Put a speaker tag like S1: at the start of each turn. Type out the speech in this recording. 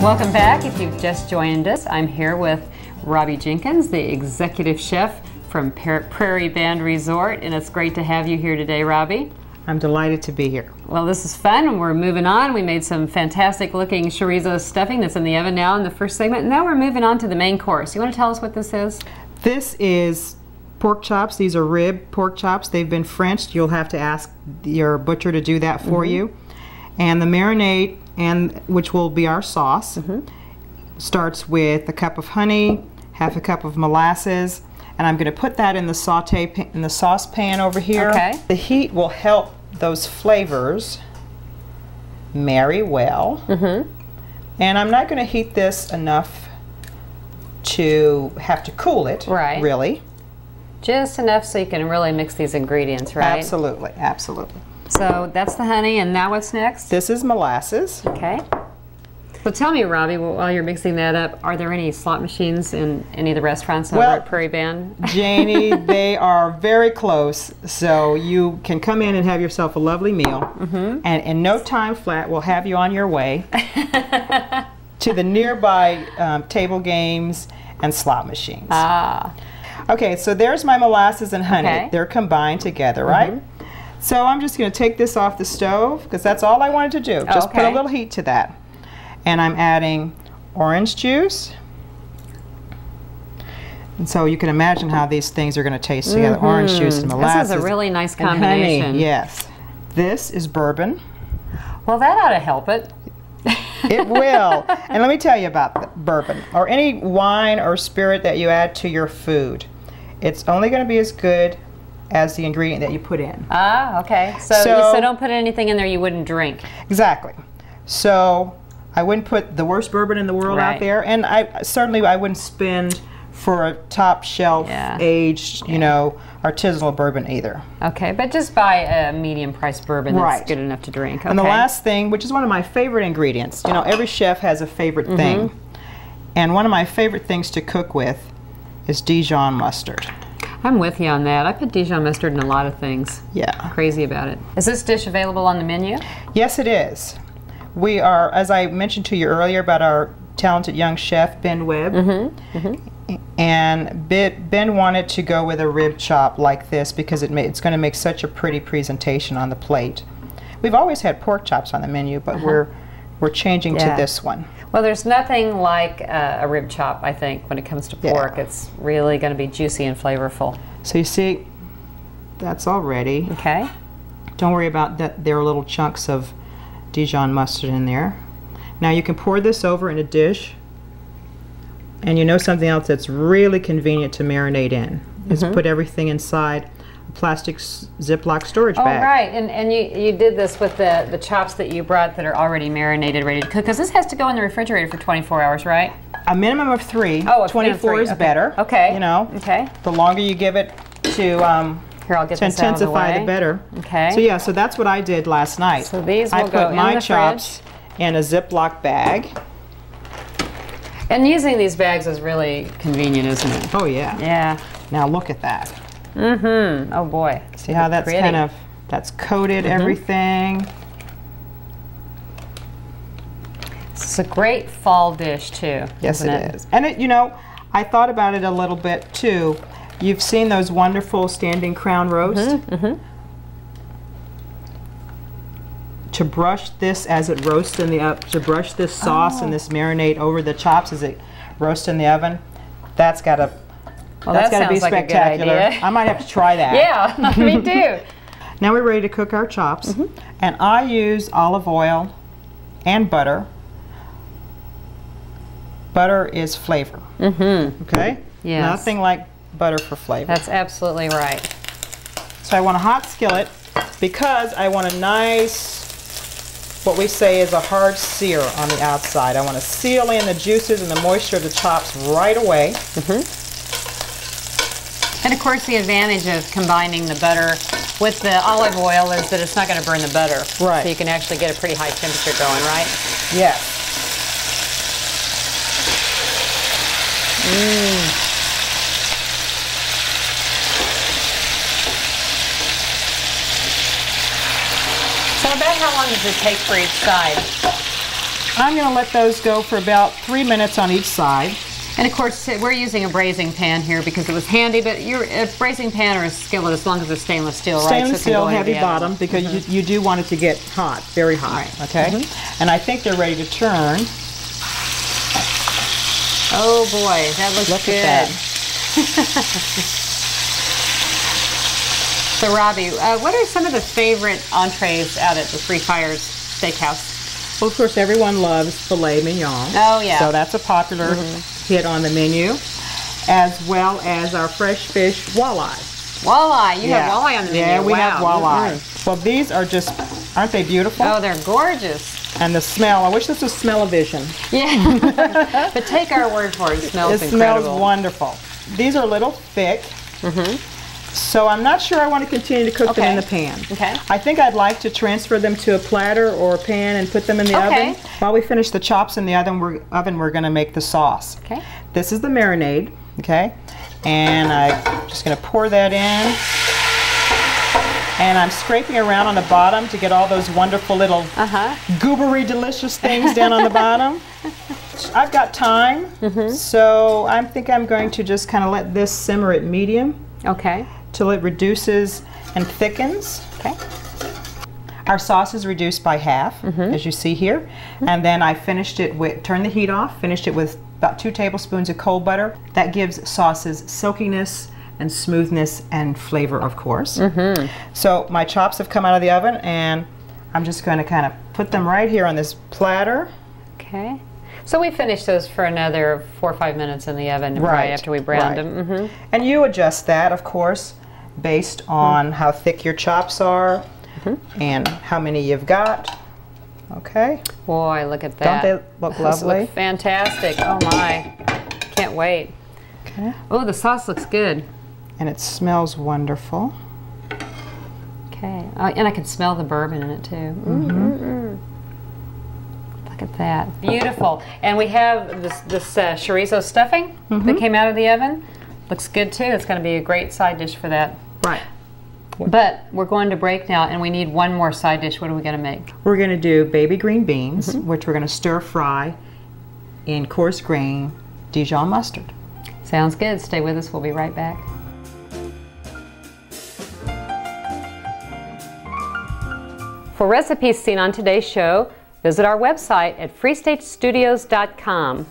S1: Welcome back. If you've just joined us, I'm here with Robbi Jenkins, the executive chef from Prairie Band Resort, and it's great to have you here today, Robbi.
S2: I'm delighted to be here.
S1: Well, this is fun, and we're moving on. We made some fantastic looking chorizo stuffing that's in the oven now in the first segment, and now we're moving on to the main course. You want to tell us what this is?
S2: This is pork chops. These are rib pork chops. They've been Frenched. You'll have to ask your butcher to do that for you. And the marinade, which will be our sauce, starts with a cup of honey, half a cup of molasses, and I'm going to put that in the saucepan over here.
S1: Okay.
S2: The heat will help those flavors marry well. And I'm not going to heat this enough to have to cool it, really.
S1: Just enough so you can really mix these ingredients, right?
S2: Absolutely, absolutely.
S1: So that's the honey, and now what's next?
S2: This is molasses.
S1: Okay. So tell me, Robbi, while you're mixing that up, are there any slot machines in any of the restaurants over at Prairie Band?
S2: Janie, they are very close, so you can come in and have yourself a lovely meal, and in no time flat, we'll have you on your way to the nearby table games and slot machines. Okay, so there's my molasses and honey.
S1: Okay.
S2: They're combined together, right? So I'm just going to take this off the stove, because that's all I wanted to do. Just put a little heat to that. And I'm adding orange juice. And so you can imagine how these things are going to taste together. Orange juice and molasses.
S1: This is a really nice combination.
S2: Honey, yes. This is bourbon.
S1: Well, that ought to help it.
S2: It will. And let me tell you about bourbon, or any wine or spirit that you add to your food. It's only going to be as good as the ingredient that you put in.
S1: Okay. So don't put anything in there you wouldn't drink. Exactly.
S2: So I wouldn't put the worst bourbon in the world out there, and I certainly wouldn't spend for a top shelf aged, you know, artisanal bourbon either. Okay,
S1: but just buy a medium priced bourbon that's good enough to drink. Okay.
S2: And the last thing, which is one of my favorite ingredients, you know, every chef has a favorite thing, and one of my favorite things to cook with is Dijon mustard.
S1: I'm with you on that. I put Dijon mustard in a lot of things.
S2: Yeah.
S1: Crazy about it. Is this dish available on the menu?
S2: Yes, it is. We are, as I mentioned to you earlier about our talented young chef, Ben Webb, and Ben wanted to go with a rib chop like this because it's going to make such a pretty presentation on the plate. We've always had pork chops on the menu, but we're changing to this one.
S1: Well, there's nothing like a rib chop, I think, when it comes to pork. It's really going to be juicy and flavorful.
S2: So you see, that's all ready.
S1: Okay.
S2: Don't worry about that. There are little chunks of Dijon mustard in there. Now you can pour this over in a dish, and you know something else that's really convenient to marinate in is put everything inside a plastic Ziploc storage bag.
S1: Oh, right, and you did this with the chops that you brought that are already marinated, ready to cook, because this has to go in the refrigerator for 24 hours, right?
S2: A minimum of 3.
S1: Oh,
S2: 24 is better.
S1: Okay.
S2: You know.
S1: Okay.
S2: The longer you give it to
S1: Here, I'll get
S2: to
S1: this out of the
S2: intensify,
S1: way.
S2: the better.
S1: Okay.
S2: So yeah, so that's what I did last night.
S1: So these will
S2: I
S1: go
S2: put
S1: in
S2: my
S1: the
S2: chops in a Ziploc bag.
S1: And using these bags is really convenient, isn't it?
S2: Oh yeah.
S1: Yeah.
S2: Now look at that.
S1: Oh boy.
S2: See how that's kind of, that's coated everything.
S1: It's a great fall dish too.
S2: Yes, it is. And it, you know, I thought about it a little bit too. You've seen those wonderful standing crown roast. To brush this as it roasts in the oven, to brush this sauce and this marinade over the chops as it roasts in the oven, that's got to be spectacular.
S1: Like
S2: I might have to try that.
S1: Yeah, me too.
S2: Now we're ready to cook our chops, and I use olive oil and butter. Butter is flavor. Okay?
S1: Yes.
S2: Nothing like butter for flavor.
S1: That's absolutely right.
S2: So I want a hot skillet because I want a nice, what we say is a hard sear on the outside. I want to seal in the juices and the moisture of the chops right away.
S1: And of course the advantage of combining the butter with the olive oil is that it's not going to burn the butter.
S2: Right.
S1: So you can actually get a pretty high temperature going, right?
S2: Yes.
S1: So about how long does it take for each side?
S2: I'm going to let those go for about 3 minutes on each side.
S1: And of course, we're using a braising pan here because it was handy, but a braising pan or a skillet, as long as it's stainless steel, right?
S2: Stainless steel, heavy bottom, because you do want it to get hot, very hot, okay? And I think they're ready to turn.
S1: Oh boy, that looks good.
S2: At that.
S1: So Robbi, what are some of the favorite entrees out at the Three Fires Steakhouse?
S2: Well, of course, everyone loves filet mignon.
S1: Oh, yeah.
S2: So that's a popular hit on the menu, as well as our fresh fish walleye.
S1: Walleye. You have walleye on the menu.
S2: Yeah, we have walleye. Well, these are just, aren't they beautiful?
S1: Oh, they're gorgeous.
S2: And the smell, I wish this was smell-o-vision.
S1: Yeah. But take our word for it. It smells incredible.
S2: It smells wonderful. These are a little thick. So I'm not sure I want to continue to cook them in the pan.
S1: Okay.
S2: I think I'd like to transfer them to a platter or a pan and put them in the oven. While we finish the chops in the oven, we're going to make the sauce.
S1: Okay.
S2: This is the marinade, okay? And I'm just going to pour that in. And I'm scraping around on the bottom to get all those wonderful little goobery delicious things down on the bottom. I've got time, so I think I'm going to just kind of let this simmer at medium.
S1: Okay.
S2: Till it reduces and thickens.
S1: Okay.
S2: Our sauce is reduced by half, as you see here. And then I finished it with, turned the heat off, finished it with about 2 tablespoons of cold butter. That gives sauces silkiness and smoothness and flavor, of course. So my chops have come out of the oven, and I'm just going to kind of put them right here on this platter.
S1: Okay. So we finish those for another 4 or 5 minutes in the oven right after we browned them.
S2: And you adjust that, of course, based on how thick your chops are and how many you've got. Okay.
S1: Boy, look at that.
S2: Don't they look lovely?
S1: Those look fantastic. Oh my. Can't wait.
S2: Okay.
S1: Oh, the sauce looks good.
S2: And it smells wonderful.
S1: Okay. And I can smell the bourbon in it too. Look at that. Beautiful. And we have this chorizo stuffing that came out of the oven. Looks good too. It's going to be a great side dish for that.
S2: Right.
S1: But we're going to break now, and we need one more side dish. What are we going to make?
S2: We're going to do baby green beans, which we're going to stir fry in coarse grain Dijon mustard.
S1: Sounds good. Stay with us. We'll be right back. For recipes seen on today's show, visit our website at freestatestudios.com.